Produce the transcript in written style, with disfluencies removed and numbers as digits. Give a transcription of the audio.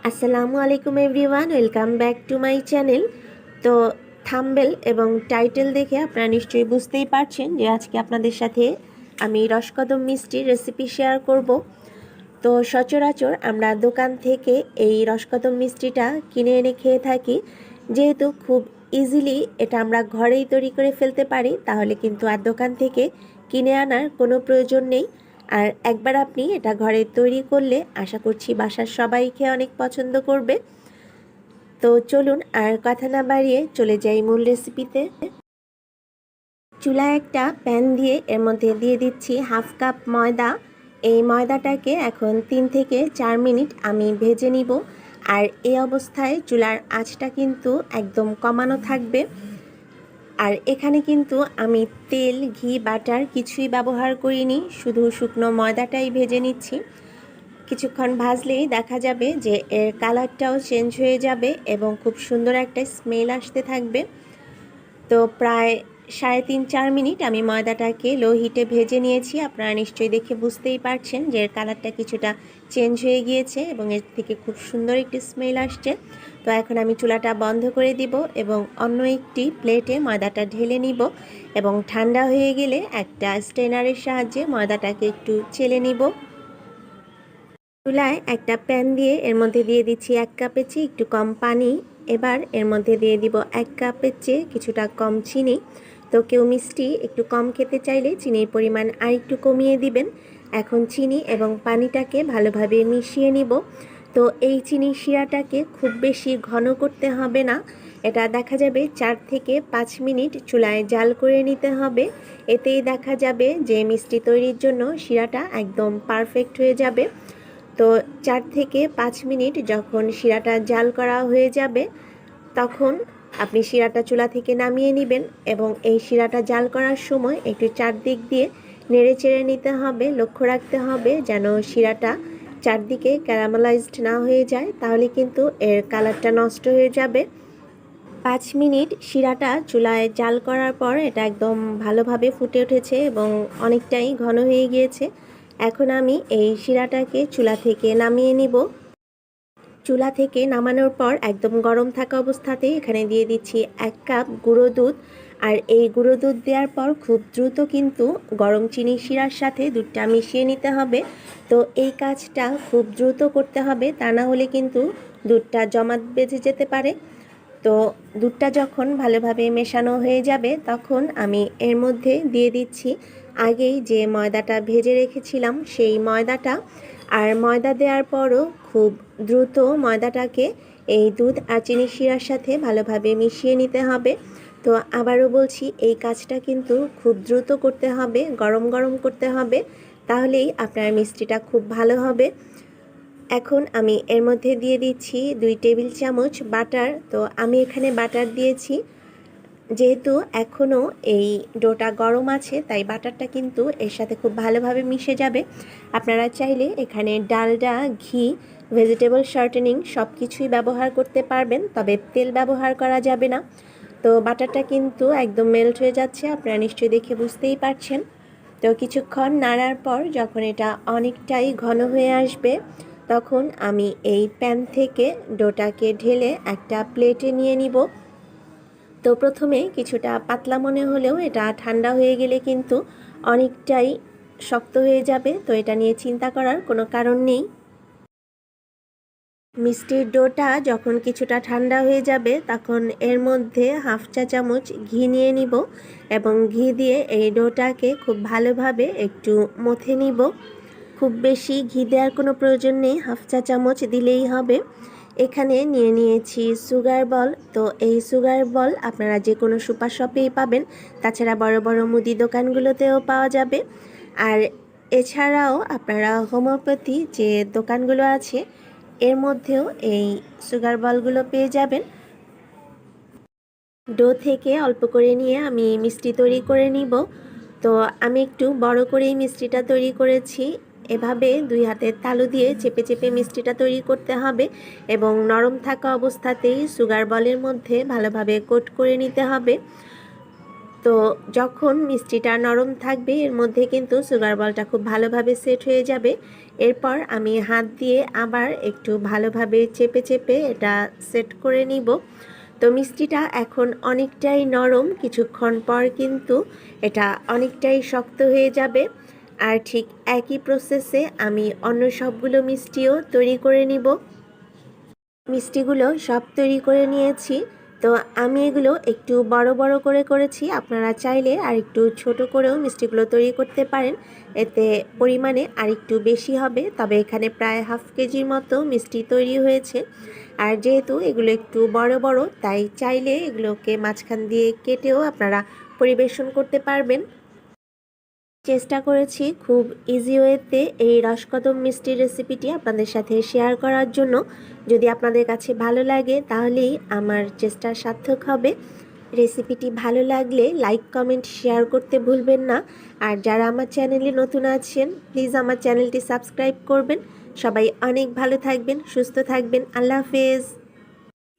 আসসালামু আলাইকুম everyone, welcome back to my channel. তো থাম্বনেল এবং টাইটেল দেখে আপনারা নিশ্চয়ই বুঝতেই পারছেন যে আজকে আপনাদের সাথে আমি রসকদম মিষ্টির রেসিপি শেয়ার করব। তো সচরাচর আমরা দোকান থেকে এই রসকদম মিষ্টিটা কিনে এনে খেয়ে থাকি। যেহেতু খুব ইজিলি এটা আমরা ঘরেই তৈরি করে ফেলতে পারি, তাহলে কিন্তু আর দোকান থেকে কিনে আনার কোনো প্রয়োজন নেই। আর একবার আপনি এটা ঘরে তৈরি করলে আশা করছি বাসার সবাই খেয়ে অনেক পছন্দ করবে। তো চলুন আর কথা না বাড়িয়ে চলে যাই মূল রেসিপিতে। চুলায় একটা প্যান দিয়ে এর মধ্যে দিয়ে দিচ্ছি হাফ কাপ ময়দা। এই ময়দাটাকে এখন 3 থেকে 4 মিনিট আমি ভেজে নিব। আর এই অবস্থায় চুলার আঁচটা কিন্তু একদম কমানো থাকবে। আর এখানে কিন্তু আমি তেল, ঘি, বাটার কিছুই ব্যবহার করিনি, শুধু শুকনো ময়দাটাই ভেজে নিচ্ছি। কিছুক্ষণ ভাজলেই দেখা যাবে যে এর কালারটাও চেঞ্জ হয়ে যাবে এবং খুব সুন্দর একটা স্মেল আসতে থাকবে। তো প্রায় 3.5-4 মিনিট আমি ময়দাটাকে লো হিটে ভেজে নিয়েছি। আপনারা নিশ্চয়ই দেখে বুঝতেই পারছেন যে এর কালারটা কিছুটা চেঞ্জ হয়ে গিয়েছে এবং এর থেকে খুব সুন্দর একটি স্মেল আসছে। তো এখন আমি চুলাটা বন্ধ করে দিব এবং অন্য একটি প্লেটে ময়দাটা ঢেলে নিব এবং ঠান্ডা হয়ে গেলে একটা স্ট্রেনারের সাহায্যে ময়দাটাকে একটু চেলে নিব। চুলায় একটা প্যান দিয়ে এর মধ্যে দিয়ে দিচ্ছি 1 কাপের চেয়ে একটু কম পানি। এবার এর মধ্যে দিয়ে দিব 1 কাপের চেয়ে কিছুটা কম চিনি। তো কেউ মিষ্টি একটু কম খেতে চাইলে চিনির পরিমাণ আর একটু কমিয়ে দিবেন। এখন চিনি এবং পানিটাকে ভালোভাবে মিশিয়ে নিব। তো এই চিনির শিরাটাকে খুব বেশি ঘন করতে হবে না, এটা দেখা যাবে 4 থেকে 5 মিনিট চুলায় জাল করে নিতে হবে। এতেই দেখা যাবে যে মিষ্টি তৈরির জন্য শিরাটা একদম পারফেক্ট হয়ে যাবে। তো 4 থেকে 5 মিনিট যখন শিরাটা জাল করা হয়ে যাবে, তখন আপনি শিরাটা চুলা থেকে নামিয়ে নেবেন এবং এই শিরাটা জাল করার সময় একটু চারদিক দিয়ে নেড়ে চেড়ে নিতে হবে। লক্ষ্য রাখতে হবে যেন শিরাটা চারদিকে ক্যারামেলাইজড না হয়ে যায়, তাহলে কিন্তু এর কালারটা নষ্ট হয়ে যাবে। 5 মিনিট শিরাটা চুলায় জাল করার পর এটা একদম ভালোভাবে ফুটে উঠেছে এবং অনেকটাই ঘন হয়ে গিয়েছে। এখন আমি এই শিরাটাকে চুলা থেকে নামিয়ে নিব। চুলা থেকে নামানোর পর একদম গরম থাকা অবস্থাতেই এখানে দিয়ে দিচ্ছি 1 কাপ গুঁড়ো দুধ। আর এই গুঁড়ো দুধ দেওয়ার পর খুব দ্রুত কিন্তু গরম চিনি শিরার সাথে দুধটা মিশিয়ে নিতে হবে। তো এই কাজটা খুব দ্রুত করতে হবে, তা না হলে কিন্তু দুধটা জমাট বেঁধে যেতে পারে। তো দুধটা যখন ভালোভাবে মেশানো হয়ে যাবে, তখন আমি এর মধ্যে দিয়ে দিচ্ছি আগেই যে ময়দাটা ভেজে রেখেছিলাম সেই ময়দাটা। আর ময়দা দেওয়ার পরও খুব দ্রুত ময়দাটাকে এই দুধ আর চিনি শিরার সাথে ভালোভাবে মিশিয়ে নিতে হবে। তো আবারও বলছি, এই কাজটা কিন্তু খুব দ্রুত করতে হবে, গরম গরম করতে হবে, তাহলেই আপনার মিষ্টিটা খুব ভালো হবে। এখন আমি এর মধ্যে দিয়ে দিচ্ছি 2 টেবিল চামচ বাটার। তো আমি এখানে বাটার দিয়েছি, যেহেতু এখনও এই ডোটা গরম আছে তাই বাটারটা কিন্তু এর সাথে খুব ভালোভাবে মিশে যাবে। আপনারা চাইলে এখানে ডালডা, ঘি, ভেজিটেবল শর্টেনিং সব কিছুই ব্যবহার করতে পারবেন, তবে তেল ব্যবহার করা যাবে না। তো বাটারটা কিন্তু একদম মেল্ট হয়ে যাচ্ছে, আপনারা নিশ্চয়ই দেখে বুঝতেই পারছেন। তো কিছুক্ষণ নাড়ার পর যখন এটা অনেকটাই ঘন হয়ে আসবে, তখন আমি এই প্যান থেকে ডোটাকে ঢেলে একটা প্লেটে নিয়ে নিব। তো প্রথমে কিছুটা পাতলা মনে হলেও এটা ঠান্ডা হয়ে গেলে কিন্তু অনেকটাই শক্ত হয়ে যাবে, তো এটা নিয়ে চিন্তা করার কোনো কারণ নেই। মিষ্টির ডোটা যখন কিছুটা ঠান্ডা হয়ে যাবে, তখন এর মধ্যে হাফ চা চামচ ঘি নিয়ে নিব এবং ঘি দিয়ে এই ডোটাকে খুব ভালোভাবে একটু মথে নিব। খুব বেশি ঘি দেওয়ার কোনো প্রয়োজন নেই, হাফ চা চামচ দিলেই হবে। এখানে নিয়ে নিয়েছি সুগার বল। তো এই সুগার বল আপনারা যে কোনো সুপার শপেই পাবেন, তাছাড়া বড় বড় মুদি দোকানগুলোতেও পাওয়া যাবে। আর এছাড়াও আপনারা হোমিওপ্যাথি যে দোকানগুলো আছে এর মধ্যেও এই সুগার বলগুলো পেয়ে যাবেন। ডো থেকে অল্প করে নিয়ে আমি মিষ্টি তৈরি করে নিব। তো আমি একটু বড় করেই মিষ্টিটা তৈরি করেছি। এভাবে 2 হাতের তালু দিয়ে চেপে চেপে মিষ্টিটা তৈরি করতে হবে এবং নরম থাকা অবস্থাতেই সুগার বলের মধ্যে ভালোভাবে কোট করে নিতে হবে। তো যখন মিষ্টিটা নরম থাকবে এর মধ্যে কিন্তু সুগার বলটা খুব ভালোভাবে সেট হয়ে যাবে। এরপর আমি হাত দিয়ে আবার একটু ভালোভাবে চেপে চেপে এটা সেট করে নিব। তো মিষ্টিটা এখন অনেকটাই নরম, কিছুক্ষণ পর কিন্তু এটা অনেকটাই শক্ত হয়ে যাবে। আর ঠিক একই প্রসেসে আমি অন্য সবগুলো মিষ্টিও তৈরি করে নিব। মিষ্টিগুলো সব তৈরি করে নিয়েছি। তো আমি এগুলো একটু বড় বড় করে করেছি, আপনারা চাইলে আর একটু ছোট করেও মিষ্টিগুলো তৈরি করতে পারেন, এতে পরিমাণে আর একটু বেশি হবে। তবে এখানে প্রায় হাফ কেজির মতো মিষ্টি তৈরি হয়েছে। আর যেহেতু এগুলো একটু বড় বড়, তাই চাইলে এগুলোকে মাঝখান দিয়ে কেটেও আপনারা পরিবেশন করতে পারবেন। চেষ্টা করেছি খুব ইজি ওয়েতে এই রসকদম মিষ্টির রেসিপিটি আপনাদের সাথে শেয়ার করার জন্য। যদি আপনাদের কাছে ভালো লাগে তাহলেই আমার চেষ্টা সার্থক হবে। রেসিপিটি ভালো লাগলে লাইক কমেন্ট শেয়ার করতে ভুলবেন না। আর যারা আমার চ্যানেলে নতুন আছেন প্লিজ আমার চ্যানেলটি সাবস্ক্রাইব করবেন। সবাই অনেক ভালো থাকবেন, সুস্থ থাকবেন। আল্লাহ হাফেজ।